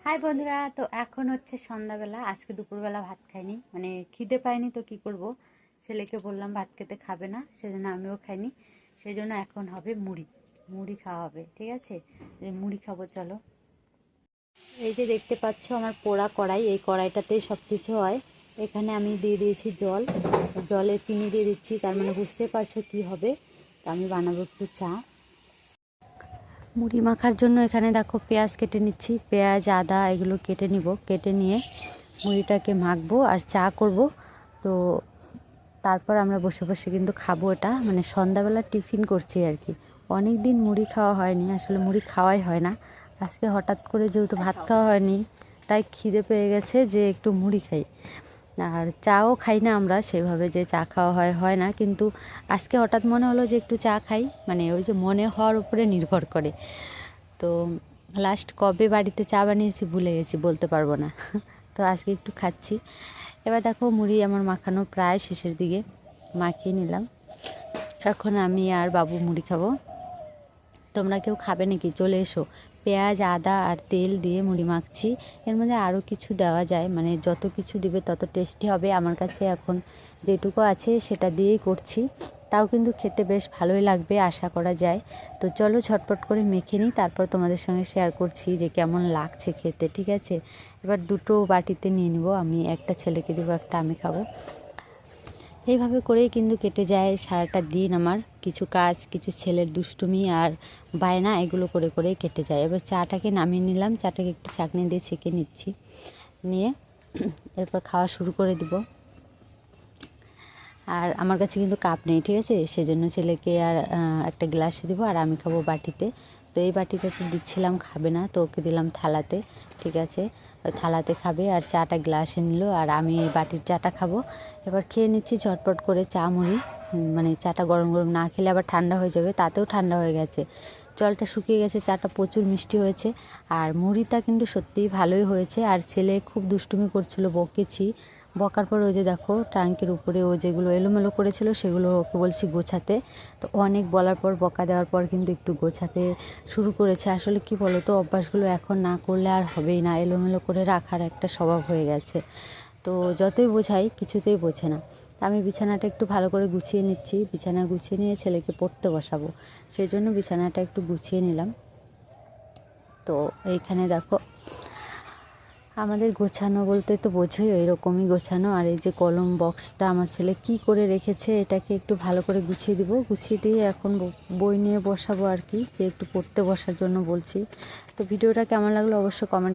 High বন্ধুরা, তো এখন হচ্ছে সন্ধ্যাবেলা। আজকে দুপুরবেলা ভাত খাইনি, মানে খিদে পাইনি, তো কি করব। ছেলেকে বললাম ভাত খেতে, খাবে না, সেজন্য আমিও খাইনি। সেই জন্য এখন হবে মুড়ি মুড়ি খাওয়া হবে, ঠিক আছে। যে মুড়ি খাবো, চলো। এই যে দেখতে পাচ্ছ আমার পোড়া কড়াই, এই কড়াইটাতেই সব কিছু হয়। এখানে আমি দিয়ে দিয়েছি জল, জলে চিনি দিয়ে দিচ্ছি, তার মানে বুঝতে পারছো কি হবে। তো আমি বানাবো একটু চা। মুড়ি মাখার জন্য এখানে দেখো পেঁয়াজ কেটে নিচ্ছি, পেঁয়াজ আদা এগুলো কেটে নিব, কেটে নিয়ে মুড়িটাকে মাখবো আর চা করব। তো তারপর আমরা বসে বসে কিন্তু খাবো। এটা মানে সন্ধ্যাবেলা টিফিন করছি আর কি। অনেক দিন মুড়ি খাওয়া হয়নি, আসলে মুড়ি খাওয়াই হয় না। আজকে হঠাৎ করে যেহেতু ভাত খাওয়া হয়নি, তাই খিদে পেয়ে গেছে যে একটু মুড়ি খাই। আর চাও খাই না আমরা সেভাবে, যে চা খাওয়া হয় না, কিন্তু আজকে হঠাৎ মনে হলো যে একটু চা খাই, মানে ওই যে মনে হওয়ার উপরে নির্ভর করে। তো লাস্ট কবে বাড়িতে চা বানিয়েছি ভুলে গেছি, বলতে পারবো না। তো আজকে একটু খাচ্ছি। এবার দেখো মুড়ি আমার মাখানো প্রায় শেষের দিকে, মাখিয়ে নিলাম। এখন আমি আর বাবু মুড়ি খাবো। তোমরা কেউ খাবে নাকি? চলে এসো। পেঁয়াজ আদা আর তেল দিয়ে মুড়ি মাখছি। এর মধ্যে আরও কিছু দেওয়া যায়, মানে যত কিছু দিবে তত টেস্টি হবে। আমার কাছে এখন যেটুকু আছে সেটা দিয়েই করছি, তাও কিন্তু খেতে বেশ ভালোই লাগবে আশা করা যায়। তো চলো ঝটপট করে মেখে নিই, তারপর তোমাদের সঙ্গে শেয়ার করছি যে কেমন লাগছে খেতে, ঠিক আছে। এবার দুটো বাটিতে নিয়ে নিব, আমি একটা ছেলেকে দেবো, একটা আমি খাবো। এইভাবে করেই কিন্তু কেটে যায় সারাটা দিন আমার। কিছু কাজ, কিছু ছেলের দুষ্টুমি আর বায়না, এগুলো করে করেই কেটে যায়। এবার চাটাকে নামিয়ে নিলাম, চাটাকে একটু চাকনি দিয়ে ছেঁকে নিচ্ছি, নিয়ে এরপর খাওয়া শুরু করে দিব। আর আমার কাছে কিন্তু কাপ নেই, ঠিক আছে, সেজন্য ছেলেকে আর একটা গ্লাসে দিব, আর আমি খাবো বাটিতে। তো এই বাটিতে তো দিচ্ছিলাম, খাবে না, তো ওকে দিলাম থালাতে, ঠিক আছে। ওই থালাতে খাবে, আর চাটা গ্লাসে নিল, আর আমি এই বাটির চাটা খাবো। এবার খেয়ে নিচ্ছি ঝটপট করে চা মুড়ি। মানে চাটা গরম গরম না খেলে আবার ঠান্ডা হয়ে যাবে, তাতেও ঠান্ডা হয়ে গেছে। জলটা শুকিয়ে গেছে, চাটা প্রচুর মিষ্টি হয়েছে, আর মুড়িটা কিন্তু সত্যিই ভালোই হয়েছে। আর ছেলে খুব দুষ্টুমি করছিল, বকেছি। বকার পর ওই যে দেখো ট্যাঙ্কের উপরে ও যেগুলো এলোমেলো করেছিল সেগুলো ওকে বলছি গোছাতে। তো অনেক বলার পর, বকা দেওয়ার পর কিন্তু একটু গোছাতে শুরু করেছে। আসলে কি বলো তো, অভ্যাসগুলো এখন না করলে আর হবেই না, এলোমেলো করে রাখার একটা স্বভাব হয়ে গেছে। তো যতই বোঝাই কিছুতেই বোঝে না। আমি বিছানাটা একটু ভালো করে গুছিয়ে নিচ্ছি, বিছানা গুছিয়ে নিয়ে ছেলেকে পড়তে বসাবো, সেই জন্য বিছানাটা একটু গুছিয়ে নিলাম। তো এইখানে দেখো আমাদের গোছানো বলতে তো বোঝোই, এরকমই গোছানো। আর এই যে কলম বক্সটা আমার ছেলে কি করে রেখেছে, এটাকে একটু ভালো করে গুছিয়ে দিব, গুছিয়ে দিয়ে এখন বই নিয়ে বসাবো আর কি, যে একটু পড়তে বসার জন্য বলছি। তো ভিডিওটা কেমন লাগলো অবশ্য কমেন্ট